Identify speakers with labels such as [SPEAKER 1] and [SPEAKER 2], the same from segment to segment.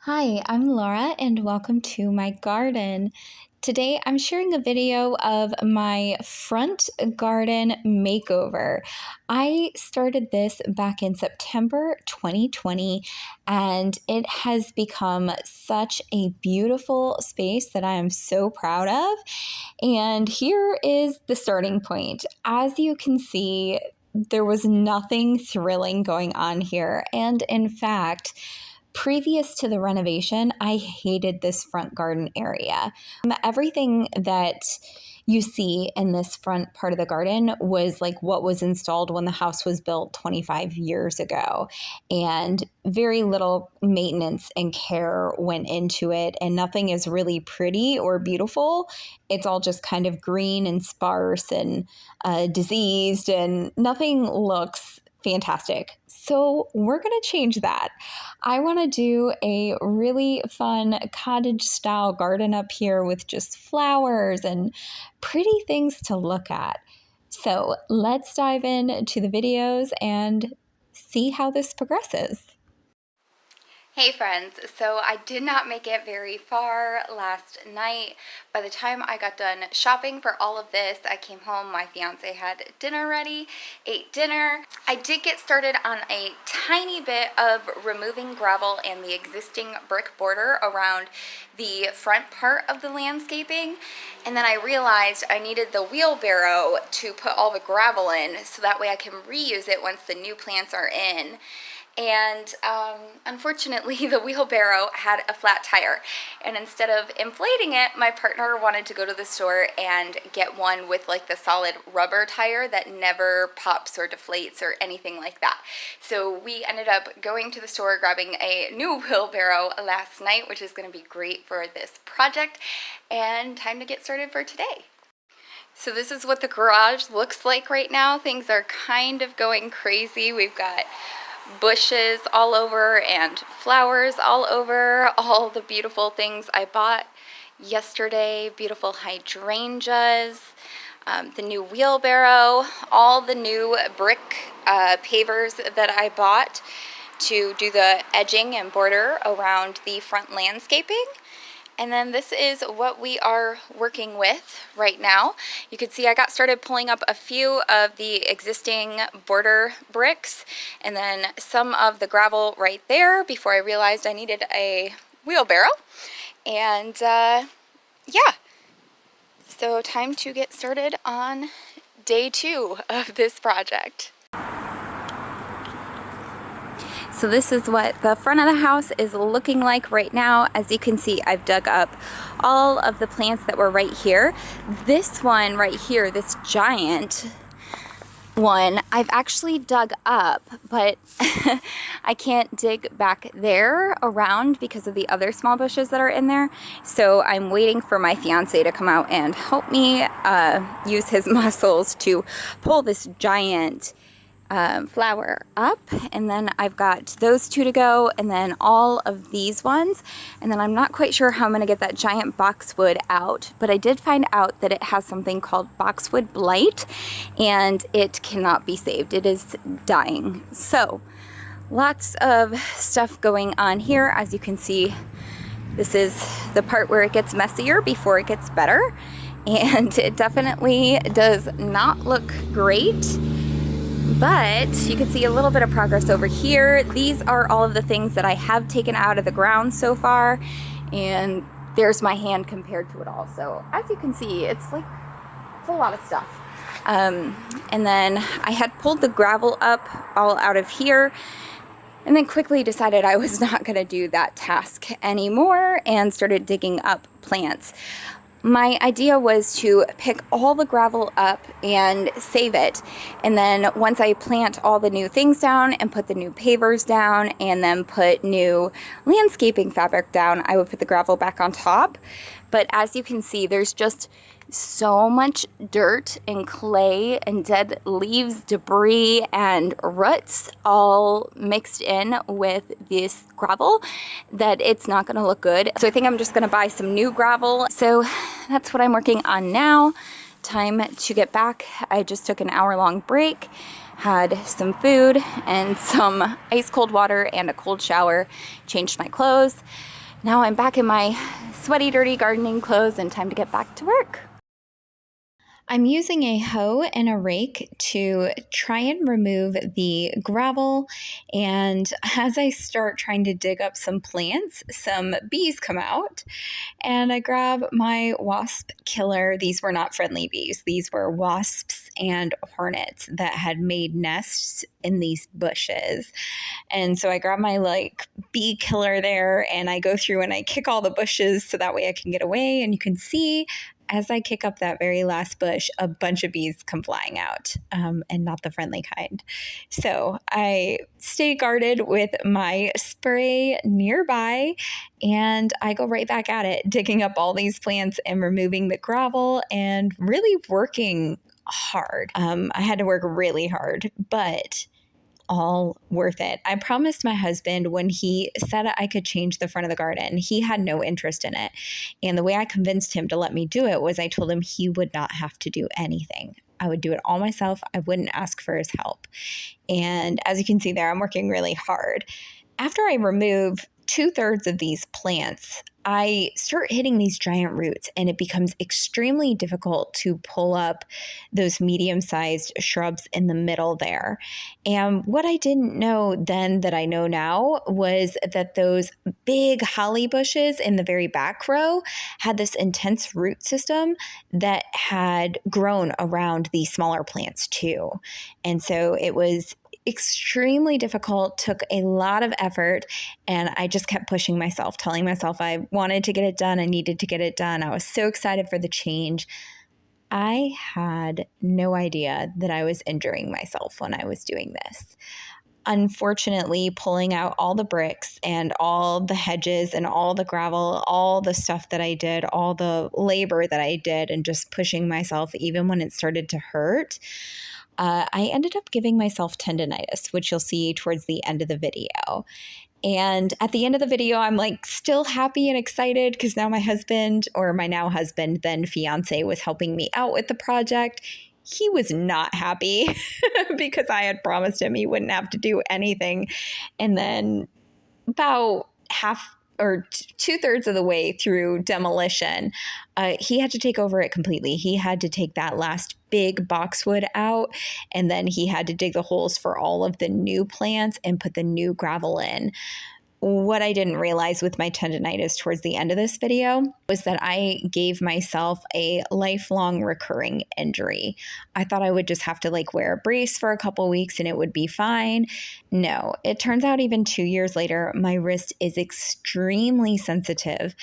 [SPEAKER 1] Hi, I'm Laura and welcome to my garden. Today I'm sharing a video of my front garden makeover. I started this back in September 2020 and it has become such a beautiful space that I am so proud of. And here is the starting point. As you can see, there was nothing thrilling going on here. And in fact, previous to the renovation, I hated this front garden area. Everything that you see in this front part of the garden was like what was installed when the house was built 25 years ago. And very little maintenance and care went into it. And nothing is really pretty or beautiful. It's all just kind of green and sparse and diseased, and nothing looks fantastic. So we're going to change that. I want to do a really fun cottage style garden up here with just flowers and pretty things to look at. So let's dive into the videos and see how this progresses.
[SPEAKER 2] Hey friends, so I did not make it very far last night. By the time I got done shopping for all of this, I came home, my fiance had dinner ready, ate dinner. I did get started on a tiny bit of removing gravel and the existing brick border around the front part of the landscaping, and then I realized I needed the wheelbarrow to put all the gravel in so that way I can reuse it once the new plants are in. And unfortunately, the wheelbarrow had a flat tire, and instead of inflating it, my partner wanted to go to the store and get one with like the solid rubber tire that never pops or deflates or anything like that. So we ended up going to the store, grabbing a new wheelbarrow last night, which is going to be great for this project, and time to get started for today. So this is what the garage looks like right now. Things are kind of going crazy. We've got bushes all over and flowers all over, all the beautiful things I bought yesterday, beautiful hydrangeas, the new wheelbarrow, all the new brick pavers that I bought to do the edging and border around the front landscaping. And then this is what we are working with right now. You can see I got started pulling up a few of the existing border bricks and then some of the gravel right there before I realized I needed a wheelbarrow. And yeah, so time to get started on day 2 of this project. So this is what the front of the house is looking like right now. As you can see, I've dug up all of the plants that were right here. This one right here, this giant one, I've actually dug up, but I can't dig back there around because of the other small bushes that are in there. So I'm waiting for my fiance to come out and help me use his muscles to pull this giant flower up, and then I've got those 2 to go, and then all of these ones, and then I'm not quite sure how I'm going to get that giant boxwood out, but I did find out that it has something called boxwood blight and it cannot be saved. It is dying. So lots of stuff going on here. As you can see, this is the part where it gets messier before it gets better, and it definitely does not look great. But you can see a little bit of progress over here. These are all of the things that I have taken out of the ground so far, and there's my hand compared to it all. So as you can see, it's a lot of stuff. And then I had pulled the gravel up all out of here, and then quickly decided I was not going to do that task anymore and started digging up plants. My idea was to pick all the gravel up and save it, and then once I plant all the new things down and put the new pavers down and then put new landscaping fabric down, I would put the gravel back on top. But as you can see, there's just so much dirt and clay and dead leaves, debris, and roots all mixed in with this gravel that it's not going to look good. So I think I'm just going to buy some new gravel. So that's what I'm working on now. Time to get back. I just took an hour-long break, had some food and some ice cold water and a cold shower, changed my clothes. Now I'm back in my sweaty, dirty gardening clothes and time to get back to work.
[SPEAKER 1] I'm using a hoe and a rake to try and remove the gravel, and as I start trying to dig up some plants, some bees come out, and I grab my wasp killer. These were not friendly bees. These were wasps and hornets that had made nests in these bushes. And so I grab my bee killer there, and I go through and I kick all the bushes so that way I can get away. And you can see as I kick up that very last bush, a bunch of bees come flying out, and not the friendly kind. So I stay guarded with my spray nearby, and I go right back at it, digging up all these plants and removing the gravel and really working hard. I had to work really hard, but all worth it. I promised my husband when he said I could change the front of the garden, he had no interest in it. And the way I convinced him to let me do it was I told him he would not have to do anything. I would do it all myself. I wouldn't ask for his help. And as you can see there, I'm working really hard. After I remove 2/3 of these plants, I start hitting these giant roots, and it becomes extremely difficult to pull up those medium-sized shrubs in the middle there. And what I didn't know then that I know now was that those big holly bushes in the very back row had this intense root system that had grown around these smaller plants too. And so it was extremely difficult, took a lot of effort, and I just kept pushing myself, telling myself I wanted to get it done. I needed to get it done. I was so excited for the change. I had no idea that I was injuring myself when I was doing this. Unfortunately, pulling out all the bricks and all the hedges and all the gravel, all the stuff that I did, all the labor that I did, and just pushing myself even when it started to hurt, I ended up giving myself tendonitis, which you'll see towards the end of the video. And at the end of the video, I'm still happy and excited because now my husband, or my now husband, then fiance, was helping me out with the project. He was not happy because I had promised him he wouldn't have to do anything. And then about half or 2/3 of the way through demolition, he had to take over it completely. He had to take that last big boxwood out, and then he had to dig the holes for all of the new plants and put the new gravel in. What I didn't realize with my tendonitis towards the end of this video was that I gave myself a lifelong recurring injury. I thought I would just have to wear a brace for a couple weeks and it would be fine. No, it turns out even 2 years later, my wrist is extremely sensitive,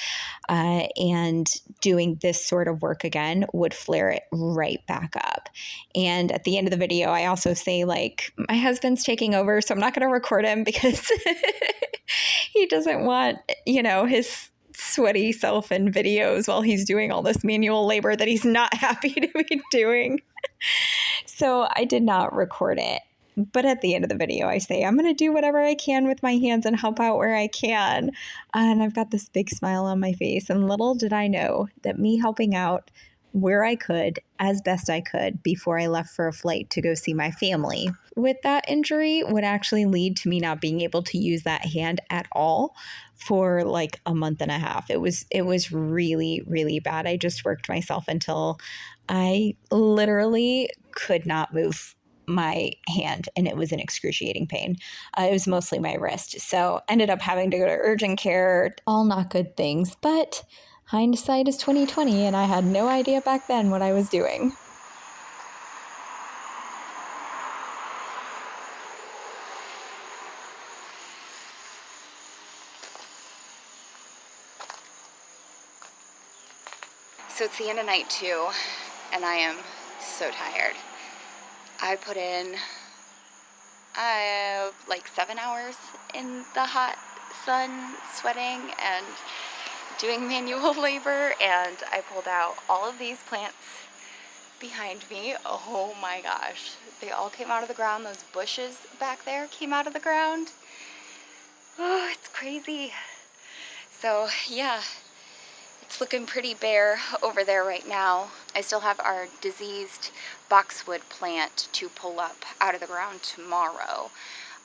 [SPEAKER 1] and doing this sort of work again would flare it right back up. And at the end of the video, I also say my husband's taking over, so I'm not going to record him because he doesn't want, his sweaty self in videos while he's doing all this manual labor that he's not happy to be doing. So I did not record it. But at the end of the video, I say, I'm going to do whatever I can with my hands and help out where I can. And I've got this big smile on my face. And little did I know that me helping out where I could, as best I could, before I left for a flight to go see my family with that injury would actually lead to me not being able to use that hand at all for a month and a half. It was really, really bad. I just worked myself until I literally could not move my hand, and it was an excruciating pain. It was mostly my wrist. So ended up having to go to urgent care. All not good things, but hindsight is 2020, and I had no idea back then what I was doing.
[SPEAKER 2] So it's the end of night 2, and I am so tired. I put in 7 hours in the hot sun, sweating and doing manual labor, and I pulled out all of these plants behind me. Oh my gosh, they all came out of the ground. Those bushes back there came out of the ground. Oh, it's crazy. So yeah, it's looking pretty bare over there right now. I still have our diseased boxwood plant to pull up out of the ground tomorrow.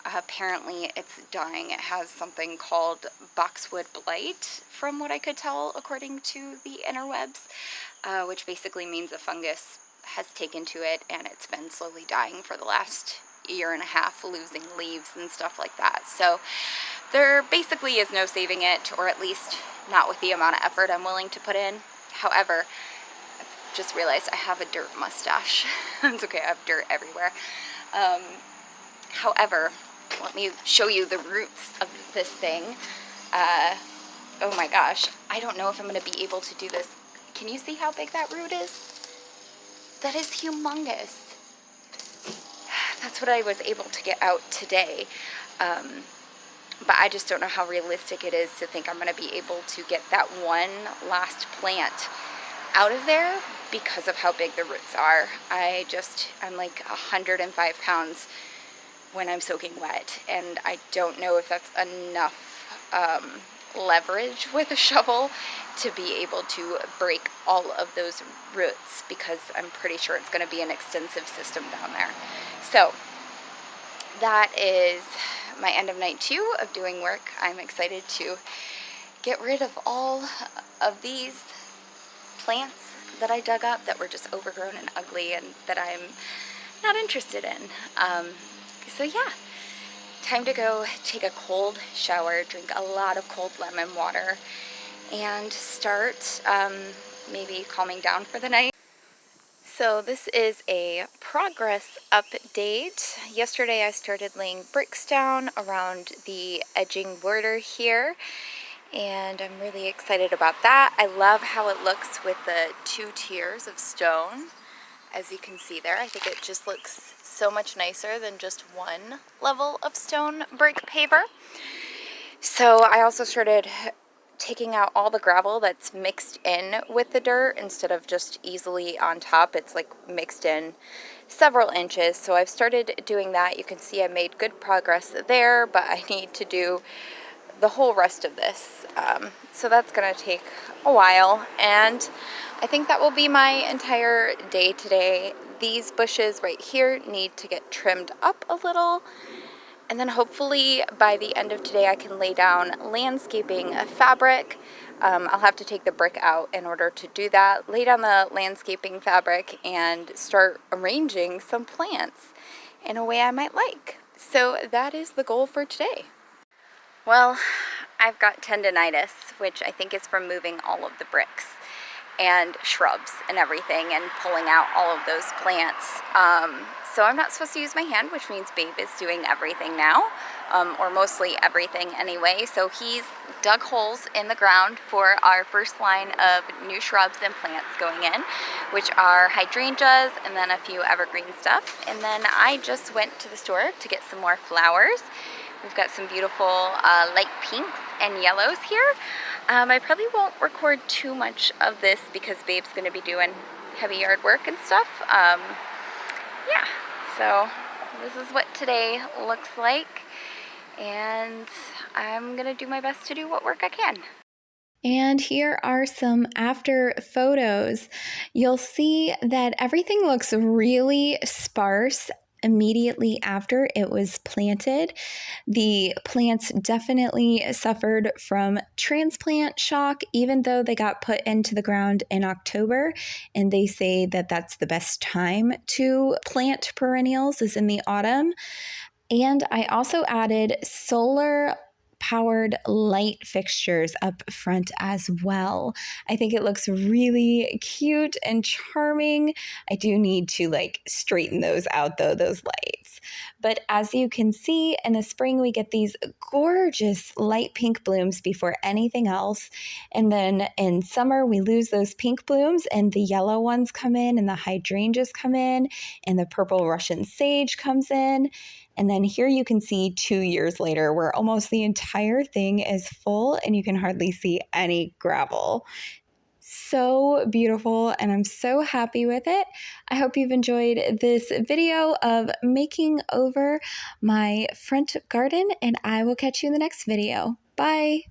[SPEAKER 2] Apparently it's dying. It has something called boxwood blight, from what I could tell according to the interwebs, which basically means a fungus has taken to it and it's been slowly dying for the last year and a half, losing leaves and stuff like that. So there basically is no saving it, or at least not with the amount of effort I'm willing to put in. However, I've just realized I have a dirt mustache. It's okay, I have dirt everywhere. However, let me show you the roots of this thing. Oh my gosh, I don't know if I'm going to be able to do this. Can you see how big that root is? That is humongous. That's what I was able to get out today. But I just don't know how realistic it is to think I'm going to be able to get that one last plant out of there because of how big the roots are. I'm like 105 pounds when I'm soaking wet, and I don't know if that's enough leverage with a shovel to be able to break all of those roots, because I'm pretty sure it's going to be an extensive system down there. So that is my end of night 2 of doing work. I'm excited to get rid of all of these plants that I dug up that were just overgrown and ugly and that I'm not interested in. So yeah, time to go take a cold shower, drink a lot of cold lemon water, and start maybe calming down for the night. So this is a progress update. Yesterday I started laying bricks down around the edging border here, and I'm really excited about that. I love how it looks with the 2 tiers of stone. As you can see there, I think it just looks so much nicer than just one level of stone brick paver. So I also started taking out all the gravel that's mixed in with the dirt instead of just easily on top. It's like mixed in several inches. So I've started doing that. You can see I made good progress there, but I need to do the whole rest of this. So that's going to take a while, and I think that will be my entire day today. These bushes right here need to get trimmed up a little, and then hopefully by the end of today I can lay down landscaping fabric. I'll have to take the brick out in order to do that, lay down the landscaping fabric, and start arranging some plants in a way I might like. So that is the goal for today. Well, I've got tendinitis, which I think is from moving all of the bricks and shrubs and everything and pulling out all of those plants. So I'm not supposed to use my hand, which means Babe is doing everything now, or mostly everything anyway. So he's dug holes in the ground for our first line of new shrubs and plants going in, which are hydrangeas and then a few evergreen stuff. And then I just went to the store to get some more flowers. We've got some beautiful light pinks and yellows here. I probably won't record too much of this because Babe's going to be doing heavy yard work and stuff. Yeah, so this is what today looks like, and I'm going to do my best to do what work I can.
[SPEAKER 1] And here are some after photos. You'll see that everything looks really sparse immediately after it was planted. The plants definitely suffered from transplant shock, even though they got put into the ground in October. And they say that that's the best time to plant perennials, is in the autumn. And I also added solar powered light fixtures up front as well. I think it looks really cute and charming. I do need to straighten those out though, those lights. But as you can see, in the spring we get these gorgeous light pink blooms before anything else. And then in summer we lose those pink blooms and the yellow ones come in and the hydrangeas come in and the purple Russian sage comes in. And then here you can see 2 years later where almost the entire thing is full and you can hardly see any gravel. So beautiful, and I'm so happy with it. I hope you've enjoyed this video of making over my front garden, and I will catch you in the next video. Bye!